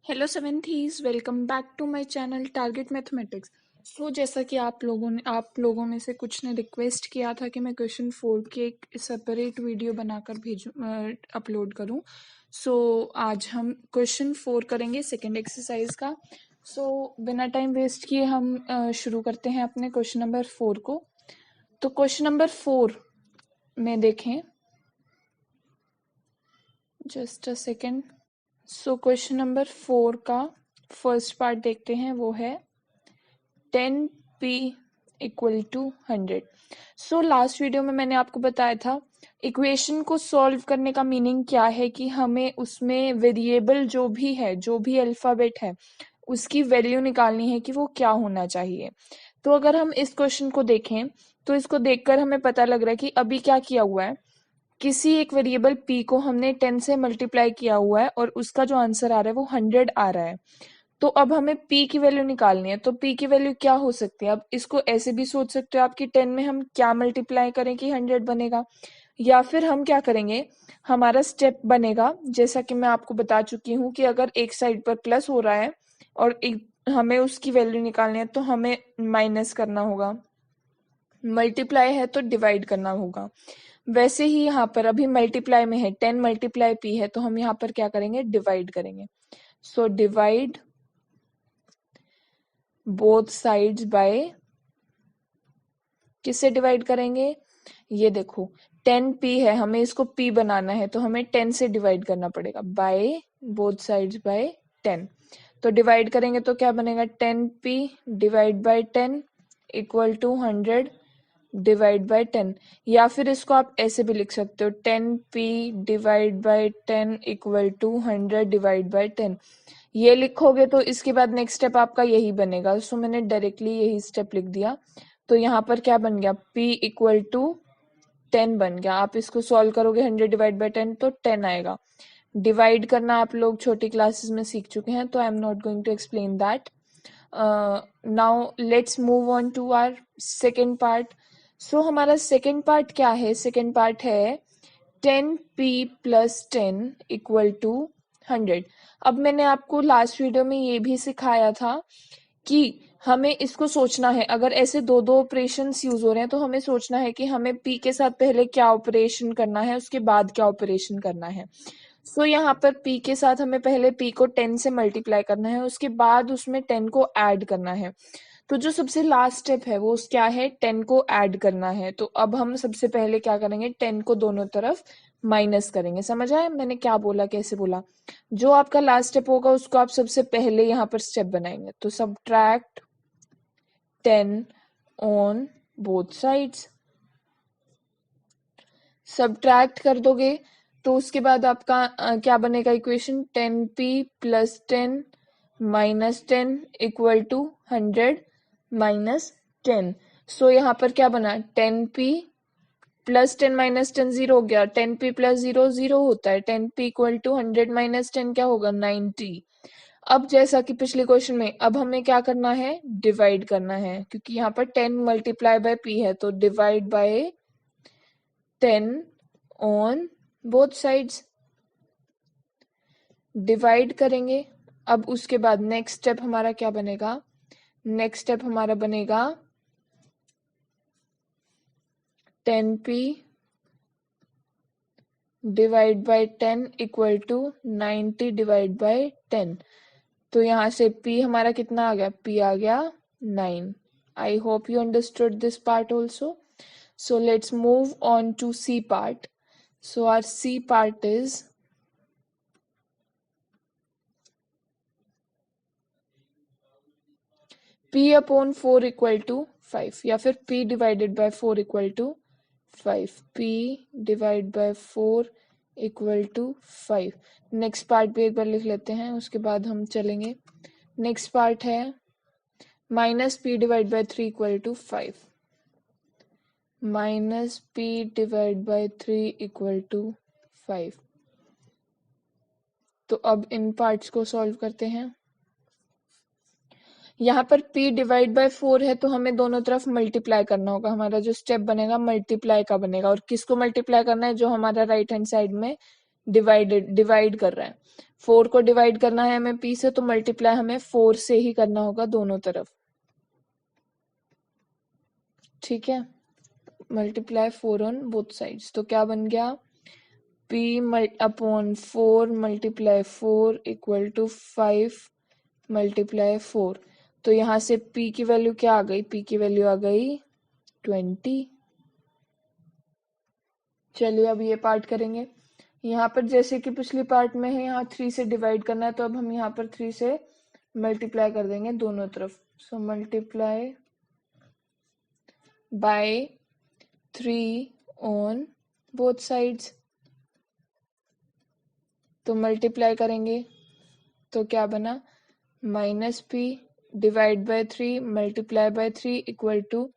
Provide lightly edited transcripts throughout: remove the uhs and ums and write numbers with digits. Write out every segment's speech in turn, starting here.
Hello seventhies, welcome back to my channel target mathematics. So जैसा कि आप लोगों में से कुछ ने रिक्वेस्ट किया था कि मैं क्वेश्चन 4 की एक सेपरेट वीडियो बनाकर भेजूं, अपलोड करूं। सो आज हम क्वेश्चन 4 करेंगे सेकंड एक्सरसाइज का। सो बिना टाइम वेस्ट किए हम शुरू करते हैं अपने क्वेश्चन नंबर 4 को। तो क्वेश्चन नंबर 4 में देखें, just a second. So question number 4 का फर्स्ट पार्ट देखते हैं, वो है 10p equal to 100। So last video में मैंने आपको बताया था इक्वेशन को सॉल्व करने का मीनिंग क्या है, कि हमें उसमें वेरिएबल जो भी है, जो भी अल्फाबेट है, उसकी वैल्यू निकालनी है कि वो क्या होना चाहिए। तो अगर हम इस क्वेश्चन को देखें तो इसको देखकर हमें पता लग रहा है कि अभी क्या किया हुआ है, किसी एक वेरिएबल p को हमने 10 से मल्टीप्लाई किया हुआ है और उसका जो आंसर आ रहा है वो 100 आ रहा है। तो अब हमें p की वैल्यू निकालनी है। तो p की वैल्यू क्या हो सकती है? अब इसको ऐसे भी सोच सकते हो आप कि 10 में हम क्या मल्टीप्लाई करें कि 100 बनेगा, या फिर हम क्या करेंगे, हमारा स्टेप बनेगा जैसा कि मैं आपको बता चुकी हूँ कि अगर एक साइड पर प्लस हो रहा है और एक हमें उसकी वैल्यू निकालनी है तो हमें माइनस करना होगा, मल्टीप्लाई है तो डिवाइड करना होगा। वैसे ही यहाँ पर अभी मल्टीप्लाई में है, 10 मल्टीप्लाई p है, तो हम यहाँ पर क्या करेंगे, डिवाइड करेंगे। So divide both sides by, किससे डिवाइड करेंगे, ये देखो 10p है, हमें इसको p बनाना है तो हमें 10 से डिवाइड करना पड़ेगा, बाय बोथ साइड्स बाय 10। तो डिवाइड करेंगे तो क्या बनेगा, 10p divide by 10 equal to 100 divide by 10। या फिर इसको आप ऐसे भी लिख सकते हो, 10p divide by 10 equal to 100 divide by 10। ये लिखोगे तो इसके बाद नेक्स्ट स्टेप आपका यही बनेगा। सो मैंने डायरेक्टली यही स्टेप लिख दिया। तो यहाँ पर क्या बन गया, p इक्वल टू 10 बन गया। आप इसको सॉल्व करोगे 100 डिवाइड बाय 10 तो 10 आएगा। डिवाइड करना आप लोग छोटी क्लासेस में सीख चुके हैं, तो I am not going to explain that. Now let's move on to our second part. So हमारा सेकेंड पार्ट क्या है, सेकेंड पार्ट है 10p प्लस 10 इक्वल टू 100। अब मैंने आपको लास्ट वीडियो में ये भी सिखाया था कि हमें इसको सोचना है, अगर ऐसे दो दो ऑपरेशन यूज हो रहे हैं तो हमें सोचना है कि हमें p के साथ पहले क्या ऑपरेशन करना है, उसके बाद क्या ऑपरेशन करना है। सो यहाँ पर p के साथ हमें पहले p को 10 से मल्टीप्लाई करना है, उसके बाद उसमें 10 को ऐड करना है। तो जो सबसे लास्ट स्टेप है वो क्या है, 10 को ऐड करना है। तो अब हम सबसे पहले क्या करेंगे, 10 को दोनों तरफ माइनस करेंगे। समझ आया मैंने क्या बोला, कैसे बोला? जो आपका लास्ट स्टेप होगा उसको आप सबसे पहले यहाँ पर स्टेप बनाएंगे। तो subtract 10 on both sides, subtract कर दोगे तो उसके बाद आपका क्या बनेगा equation, 10p plus 10 minus 10 equal to 100 minus 10। So यहाँ पर क्या बना, 10p प्लस 10 माइनस 10 जीरो हो गया, 10p प्लस जीरो जीरो होता है, 10p इक्वल टू 100 माइनस 10 क्या होगा, 90। अब जैसा कि पिछले क्वेश्चन में, अब हमें क्या करना है, डिवाइड करना है, क्योंकि यहाँ पर 10 मल्टीप्लाई बाय p है, तो divide by 10 on both sides, divide करेंगे। अब उसके बाद नेक्स्ट स्टेप हमारा क्या बनेगा, नेक्स्ट स्टेप हमारा बनेगा 10p divide by 10 equal to 90 divide by 10। तो यहाँ से p हमारा कितना आ गया, p आ गया 9। I hope you understood this part also. So let's move on to c part. So our c part is p upon 4 equal to 5, या फिर p divided by 4 equal to 5, p divide by 4 equal to 5। Next part भी एक बार लिख लेते हैं, उसके बाद हम चलेंगे। नेक्स्ट पार्ट है minus p divide by 3 equal to 5, minus p divide by 3 equal to 5। तो अब इन पार्ट्स को सॉल्व करते हैं। यहाँ पर p डिवाइड बाय 4 है तो हमें दोनों तरफ मल्टीप्लाई करना होगा। हमारा जो स्टेप बनेगा मल्टीप्लाई का बनेगा, और किसको मल्टीप्लाई करना है, जो हमारा राइट हैंड साइड में डिवाइड कर रहा है। 4 को डिवाइड करना है हमें p से, तो मल्टीप्लाई हमें 4 से ही करना होगा दोनों तरफ। ठीक है, मल्टीप्लाई 4 ऑन बोथ साइड्स। तो क्या बन गया, p upon 4 multiply 4 equal to 5 multiply 4। तो यहाँ से p की वैल्यू क्या आ गई, p की वैल्यू आ गई 20। चलिए अब ये पार्ट करेंगे। यहाँ पर जैसे कि पिछली पार्ट में है, यहाँ 3 से डिवाइड करना है, तो अब हम यहाँ पर 3 से मल्टीप्लाई कर देंगे दोनों तरफ। So multiply by 3 on both sides. तो मल्टीप्लाई करेंगे तो क्या बना, minus p divide by 3 multiply by 3 equal to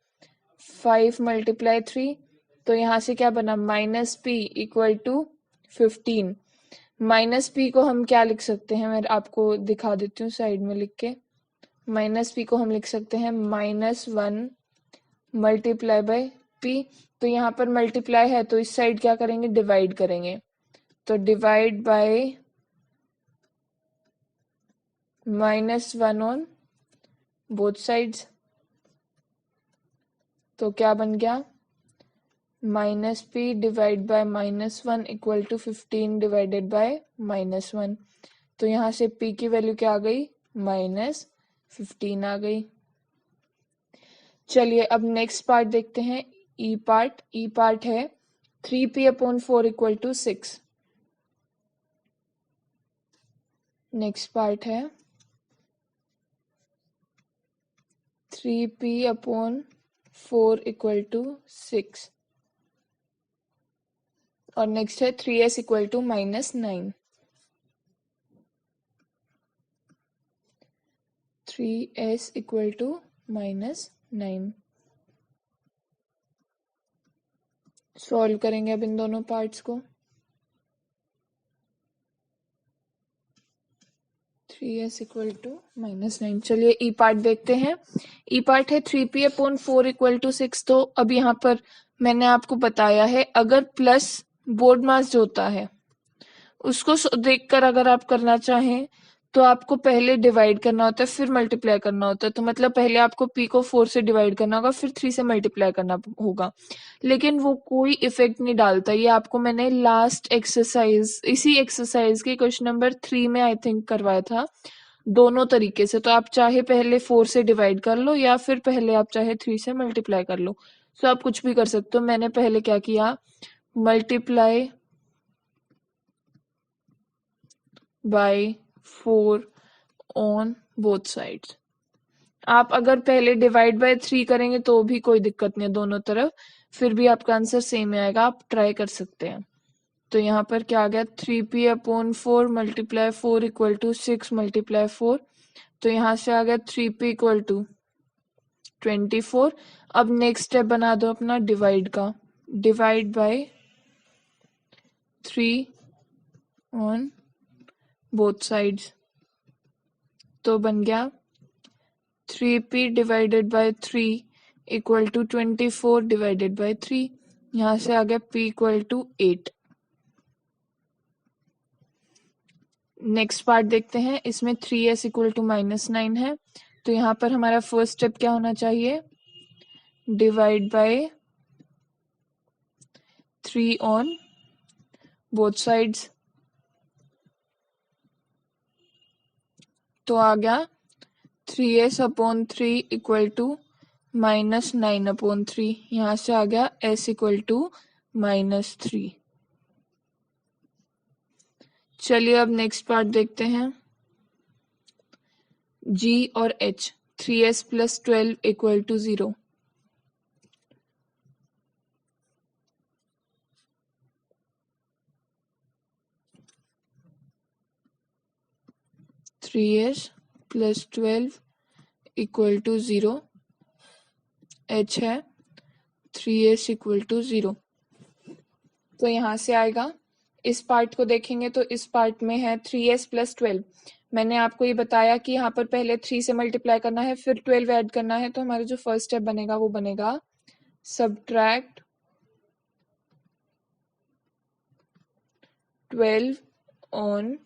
5 multiply 3। तो यहाँ से क्या बना, minus p equal to 15। Minus p को हम क्या लिख सकते हैं, मैं आपको दिखा देती हूँ साइड में लिख के। माइनस p को हम लिख सकते हैं -1 मल्टीप्लाई बाय p। तो यहाँ पर मल्टीप्लाई है तो इस साइड क्या करेंगे, डिवाइड करेंगे। तो divide by -1 on both sides. तो क्या बन गया, minus p divide by -1 equal to 15 divided by -1। तो यहाँ से p की वैल्यू क्या आ गई, -15 आ गई। चलिए अब नेक्स्ट पार्ट देखते हैं, ई पार्ट। ई पार्ट है 3p upon 4 equal to 6। Next part है 3p अपॉन 4 इक्वल टू 6 और नेक्स्ट है 3s equal to -9। 3s equal to -9। Solve करेंगे अब इन दोनों पार्ट्स को। 3s equal to -9। चलिए ई पार्ट देखते हैं। ई पार्ट है 3p अपॉन 4 इक्वल टू 6। तो अब यहाँ पर मैंने आपको बताया है, अगर प्लस बोर्ड मास जो होता है उसको देखकर अगर आप करना चाहें तो आपको पहले डिवाइड करना होता है फिर मल्टीप्लाई करना होता है। तो मतलब पहले आपको p को 4 से डिवाइड करना होगा फिर 3 से मल्टीप्लाई करना होगा, लेकिन वो कोई इफेक्ट नहीं डालता। ये आपको मैंने लास्ट एक्सरसाइज, इसी एक्सरसाइज के क्वेश्चन नंबर 3 में आई थिंक करवाया था, दोनों तरीके से। तो आप चाहे पहले 4 से डिवाइड कर लो या फिर पहले आप चाहे 3 से मल्टीप्लाई कर लो। तो आप कुछ भी कर सकते हो। मैंने पहले क्या किया, multiply by 4 on both sides. आप अगर पहले डिवाइड बाय 3 करेंगे तो भी कोई दिक्कत नहीं है दोनों तरफ, फिर भी आपका आंसर सेम ही आएगा, आप ट्राई कर सकते हैं। तो यहाँ पर क्या आ गया, 3p upon 4 multiply 4 equal to 6 multiply 4। तो यहाँ से आ गया 3p इक्वल टू 24। अब नेक्स्ट स्टेप बना दो अपना डिवाइड का, divide by 3 on both sides. तो बन गया 3p divided by 3 equal to 24 divided by 3। यहाँ से आ गया p equal to 8। Next part देखते हैं, इसमें 3s इक्वल टू -9 है। तो यहाँ पर हमारा फर्स्ट स्टेप क्या होना चाहिए, divide by 3 on both sides. तो आ गया 3s upon 3 equal to -9 upon 3। यहाँ से आ गया s इक्वल टू -3। चलिए अब नेक्स्ट पार्ट देखते हैं, g और h। 3s plus 12 equal to 0। Three S plus 12 equal to 0। h है 3s इक्वल टू 0। तो यहाँ से आएगा, इस पार्ट को देखेंगे तो इस पार्ट में है 3s प्लस 12। मैंने आपको ये बताया कि यहाँ पर पहले 3 से मल्टीप्लाई करना है फिर 12 ऐड करना है। तो हमारा जो फर्स्ट स्टेप बनेगा वो बनेगा सब्ट्रैक्ट 12 ऑन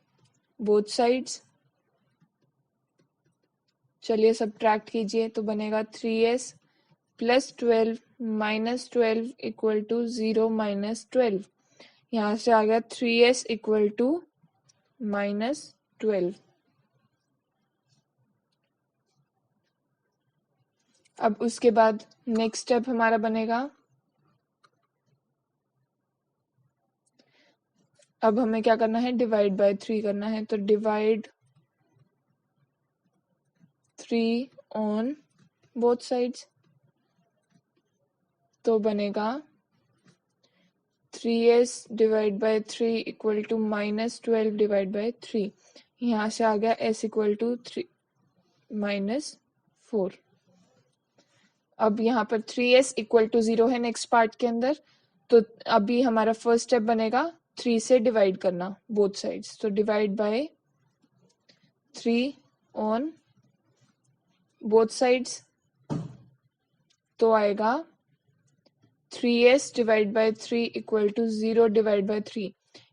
बोथ साइड्स। चलिए सब्ट्रैक्ट कीजिए तो बनेगा 3s plus 12 minus 12 equal to 0 minus 12। यहाँ से आ गया 3s इक्वल टू माइनस 12। अब उसके बाद नेक्स्ट स्टेप हमारा बनेगा, अब हमें क्या करना है, डिवाइड बाय 3 करना है। तो डिवाइड 3 ऑन बोथ साइड्स, तो बनेगा 3s divide by 3 equal to minus 12 divide by 3। यहाँ से आ गया s इक्वल टू 3 माइनस 4। अब यहाँ पर 3s इक्वल टू 0 है नेक्स्ट पार्ट के अंदर, तो अभी हमारा फर्स्ट स्टेप बनेगा 3 से डिवाइड करना बोथ साइड्स। तो divide by 3 on both sides, तो आएगा 3s divide by 3 equal to 0 divide by 3।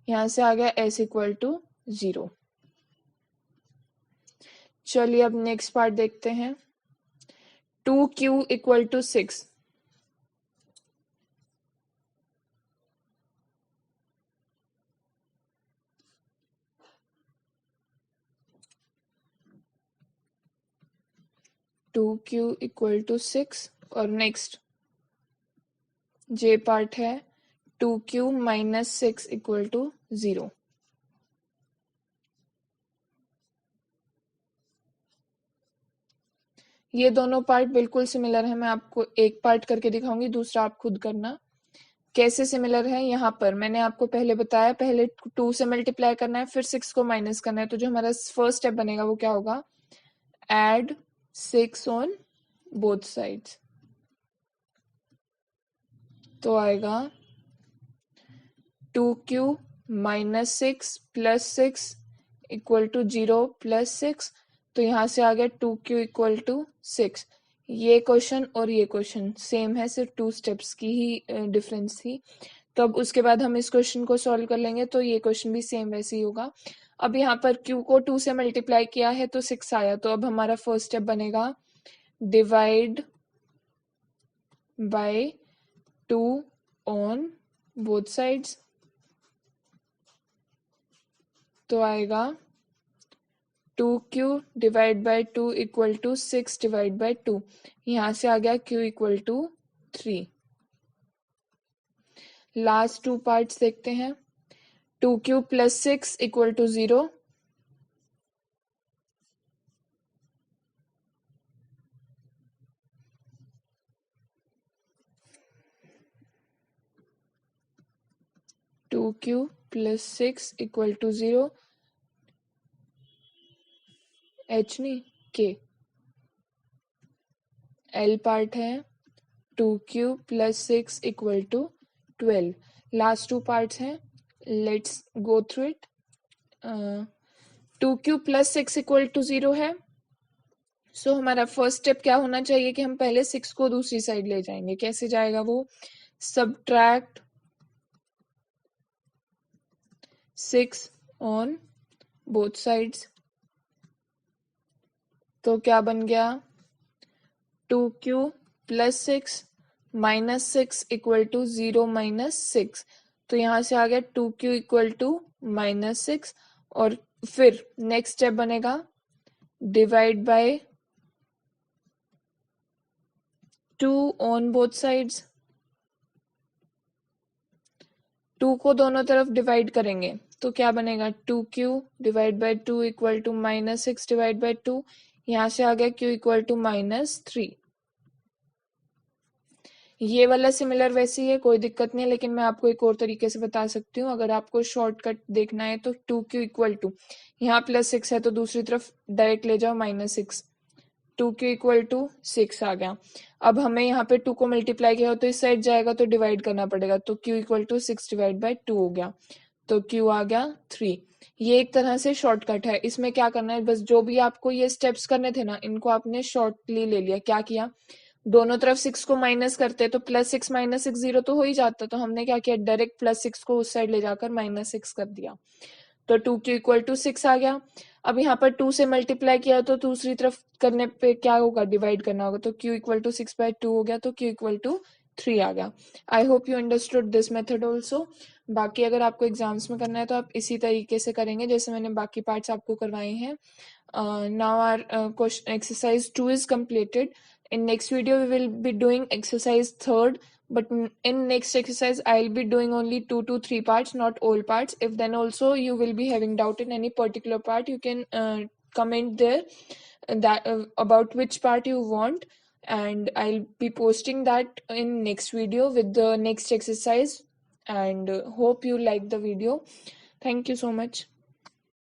यहाँ से आ गया s इक्वल टू 0। चलिए अब नेक्स्ट पार्ट देखते हैं। 2q equal to 6। Two Q equal to 6 और नेक्स्ट जे पार्ट है 2q माइनस 6 इक्वल टू 0। ये दोनों पार्ट बिल्कुल सिमिलर है। मैं आपको एक पार्ट करके दिखाऊंगी, दूसरा आप खुद करना। कैसे सिमिलर है, यहाँ पर मैंने आपको पहले बताया, पहले 2 से मल्टीप्लाई करना है, फिर 6 को माइनस करना है। तो जो हमारा फर्स्ट स्टेप बनेगा वो क्या होगा, एड 6 ऑन बोथ साइड्स। तो आएगा 2q minus 6 plus 6 equal to 0 plus 6। तो यहाँ से आ गया 2q इक्वल टू 6। ये क्वेश्चन और ये क्वेश्चन सेम है, सिर्फ 2 स्टेप्स की ही डिफरेंस थी। तो अब उसके बाद हम इस क्वेश्चन को सॉल्व कर लेंगे, तो ये क्वेश्चन भी सेम वैसे ही होगा। अब यहाँ पर q को 2 से मल्टीप्लाई किया है तो 6 आया। तो अब हमारा फर्स्ट स्टेप बनेगा divide by 2 on both sides. तो आएगा 2q divide by 2 equal to 6 divide by 2। यहाँ से आ गया q equal to 3। Last 2 parts देखते हैं। 2q plus 6 equal to 0। Two Q plus 6 equal to 0, h नहीं k। l पार्ट है 2q plus 6 equal to 12। Last 2 parts हैं, let's go through it. 2q plus 6 equal to 0 है। सो हमारा first step क्या होना चाहिए कि हम पहले 6 को दूसरी साइड ले जाएंगे। कैसे जाएगा वो, सब्ट्रैक्ट 6 ऑन बोथ साइड्स। तो क्या बन गया, 2q plus 6 minus 6 equal to 0 minus 6। तो यहाँ से आ गया 2q इक्वल टू माइनस 6। और फिर नेक्स्ट स्टेप बनेगा divide by 2 on both sides. 2 को दोनों तरफ डिवाइड करेंगे तो क्या बनेगा, 2q divide by 2 equal to minus 6 divide by 2। यहाँ से आ गया q इक्वल टू माइनस 3। ये वाला सिमिलर वैसे ही है, कोई दिक्कत नहीं है, लेकिन मैं आपको एक और तरीके से बता सकती हूँ। अगर आपको शॉर्टकट देखना है तो 2q इक्वल टू, यहाँ प्लस 6 है तो दूसरी तरफ डायरेक्ट ले जाओ माइनस 6। 2q इक्वल टू 6 आ गया। अब हमें यहाँ पे 2 को मल्टीप्लाई किया हो तो इस साइड जाएगा तो डिवाइड करना पड़ेगा। तो q equal to 6 divide by 2 हो गया। तो q आ गया 3। ये एक तरह से शॉर्टकट है। इसमें क्या करना है, बस जो भी आपको ये स्टेप्स करने थे ना, इनको आपने शॉर्टली ले लिया। क्या किया, दोनों तरफ 6 को माइनस करते तो +6 - 6 0 तो हो ही जाता, तो हमने क्या किया, डायरेक्ट +6 को उस साइड ले जाकर -6 कर दिया, तो 2q = 6 आ गया। अब यहाँ पर 2 से मल्टीप्लाई किया तो दूसरी तरफ करने पे क्या होगा, डिवाइड करना होगा, तो q = 6/2 हो गया, तो q = 3 आ गया। आई hope you understood this method also. बाकी अगर आपको एग्जाम्स में करना है तो आप इसी तरीके से करेंगे जैसे मैंने बाकी पार्ट्स आपको करवाए हैं। Now our question exercise 2 is completed. In next video we will be doing exercise 3rd, but in next exercise I'll be doing only 2 to 3 parts, not all parts. If then also you will be having doubt in any particular part, you can comment there that about which part you want, and I'll be posting that in next video with the next exercise, and hope you like the video. Thank you so much.